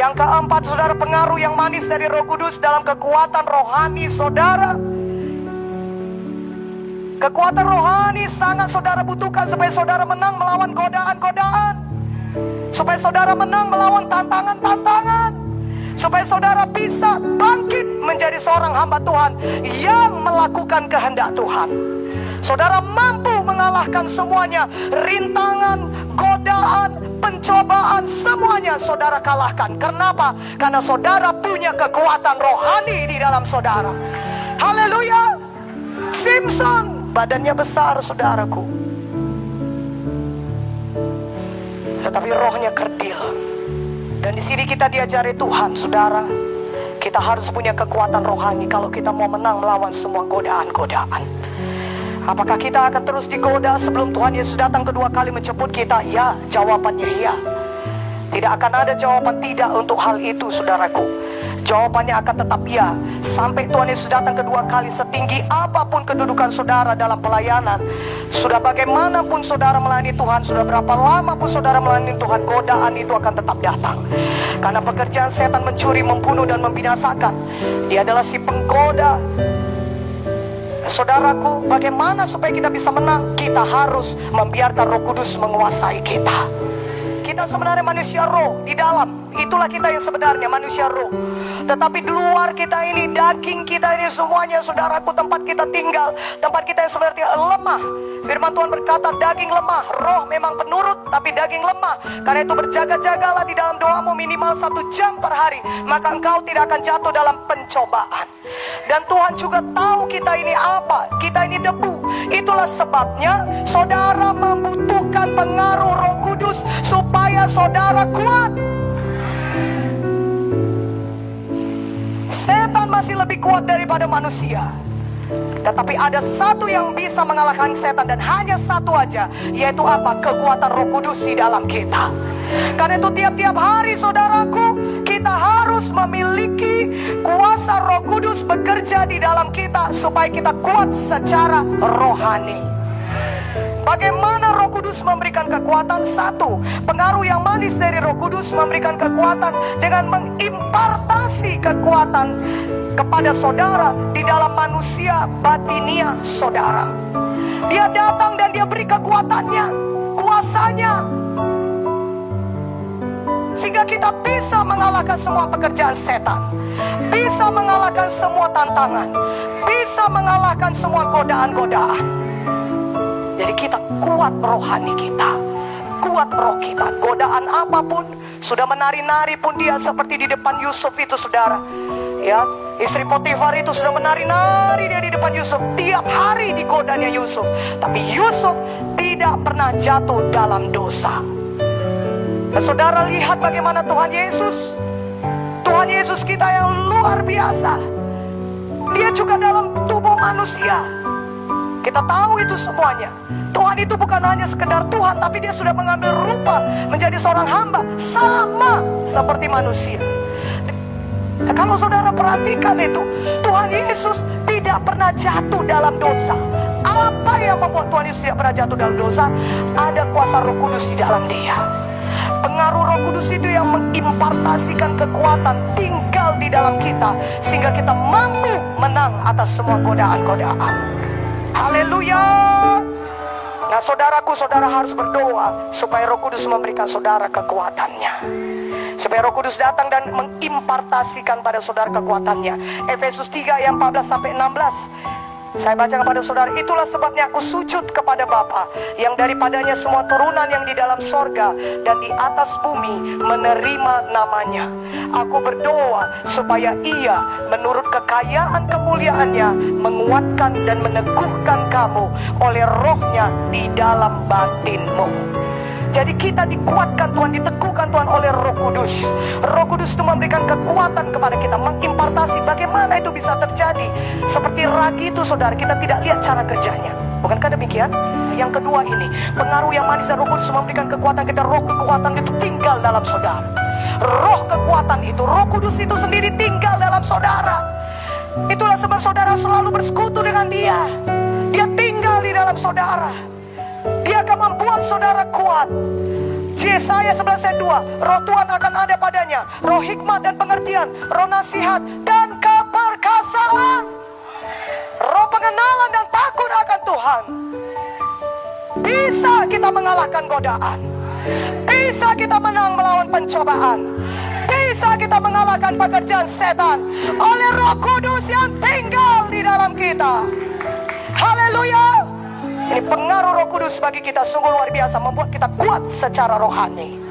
Yang keempat, saudara, pengaruh yang manis dari Roh Kudus dalam kekuatan rohani saudara. Kekuatan rohani sangat saudara butuhkan supaya saudara menang melawan godaan-godaan, supaya saudara menang melawan tantangan-tantangan, supaya saudara bisa bangkit menjadi seorang hamba Tuhan yang melakukan kehendak Tuhan. Saudara mampu mengalahkan semuanya, rintangan, godaan, pencobaan, semuanya saudara kalahkan. Kenapa? Karena saudara punya kekuatan rohani di dalam saudara. Haleluya. Simpson badannya besar, saudaraku, tetapi rohnya kerdil. Dan di sini kita diajari Tuhan, saudara, kita harus punya kekuatan rohani kalau kita mau menang melawan semua godaan-godaan. Apakah kita akan terus digoda sebelum Tuhan Yesus datang kedua kali menjemput kita? Ya, jawabannya ya. Tidak akan ada jawaban tidak untuk hal itu, saudaraku. Jawabannya akan tetap ya. Sampai Tuhan Yesus datang kedua kali, setinggi apapun kedudukan saudara dalam pelayanan, sudah bagaimanapun saudara melayani Tuhan, sudah berapa lama pun saudara melayani Tuhan, godaan itu akan tetap datang. Karena pekerjaan setan mencuri, membunuh, dan membinasakan. Dia adalah si penggoda. Saudaraku, bagaimana supaya kita bisa menang? Kita harus membiarkan Roh Kudus menguasai kita. Kita sebenarnya manusia roh di dalam. Itulah kita yang sebenarnya manusia roh. Tetapi di luar kita ini, daging kita ini semuanya, saudaraku, tempat kita tinggal, tempat kita yang sebenarnya lemah. Firman Tuhan berkata, daging lemah, roh memang penurut, tapi daging lemah. Karena itu berjaga-jagalah di dalam doamu minimal 1 jam per hari, maka engkau tidak akan jatuh dalam pencobaan. Dan Tuhan juga tahu kita ini apa, kita ini debu. Itulah sebabnya saudara membutuhkan pengaruh Roh Kudus supaya saudara kuat. Setan masih lebih kuat daripada manusia, tetapi ada satu yang bisa mengalahkan setan, dan hanya satu aja, yaitu apa? Kekuatan Roh Kudus di dalam kita. Karena itu tiap-tiap hari, saudaraku, kita harus memiliki kuasa Roh Kudus bekerja di dalam kita supaya kita kuat secara rohani. Bagaimana Roh Kudus memberikan kekuatan? Satu, pengaruh yang manis dari Roh Kudus memberikan kekuatan dengan mengimpartasi kekuatan kepada saudara di dalam manusia batinia saudara. Dia datang dan dia beri kekuatannya, kuasanya, sehingga kita bisa mengalahkan semua pekerjaan setan, bisa mengalahkan semua tantangan, bisa mengalahkan semua godaan-godaan. Jadi kita kuat rohani kita, kuat roh kita. Godaan apapun, sudah menari-nari pun dia seperti di depan Yusuf itu, saudara. Ya, istri Potifar itu sudah menari-nari dia di depan Yusuf. Tiap hari digodanya Yusuf, tapi Yusuf tidak pernah jatuh dalam dosa. Dan saudara lihat bagaimana Tuhan Yesus. Tuhan Yesus kita yang luar biasa. Dia juga dalam tubuh manusia. Kita tahu itu semuanya. Tuhan itu bukan hanya sekedar Tuhan, tapi dia sudah mengambil rupa menjadi seorang hamba, sama seperti manusia. Nah, kalau saudara perhatikan itu, Tuhan Yesus tidak pernah jatuh dalam dosa. Apa yang membuat Tuhan Yesus tidak pernah jatuh dalam dosa? Ada kuasa Roh Kudus di dalam dia. Pengaruh Roh Kudus itu yang mengimpartasikan kekuatan tinggal di dalam kita, sehingga kita mampu menang atas semua godaan-godaan. Haleluya. Nah, saudaraku, saudara harus berdoa supaya Roh Kudus memberikan saudara kekuatannya, supaya Roh Kudus datang dan mengimpartasikan pada saudara kekuatannya. Efesus 3 ayat 14-16. Saya baca kepada saudara, itulah sebabnya aku sujud kepada Bapa, yang daripadanya semua turunan yang di dalam sorga dan di atas bumi menerima namanya. Aku berdoa supaya ia menurut kekayaan kemuliaannya menguatkan dan meneguhkan kamu oleh rohnya di dalam batinmu. Jadi kita dikuatkan Tuhan, diteguhkan Tuhan oleh Roh Kudus. Roh Kudus itu memberikan kekuatan kepada kita, mengimpartasi. Bagaimana itu bisa terjadi? Seperti ragi itu, saudara, kita tidak lihat cara kerjanya. Bukankah demikian? Yang kedua ini, pengaruh yang manis dari Roh Kudus memberikan kekuatan kita. Roh kekuatan itu tinggal dalam saudara. Roh kekuatan itu, Roh Kudus itu sendiri tinggal dalam saudara. Itulah sebab saudara selalu bersekutu dengan dia. Dia tinggal di dalam saudara. Dia akan membuat saudara kuat. Yesaya 11 ayat 2, roh Tuhan akan ada padanya, roh hikmat dan pengertian, roh nasihat dan keperkasaan, roh pengenalan dan takut akan Tuhan. Bisa kita mengalahkan godaan, bisa kita menang melawan pencobaan, bisa kita mengalahkan pekerjaan setan oleh Roh Kudus yang tinggal di dalam kita. Haleluya. Ini pengaruh Roh Kudus bagi kita sungguh luar biasa, membuat kita kuat secara rohani.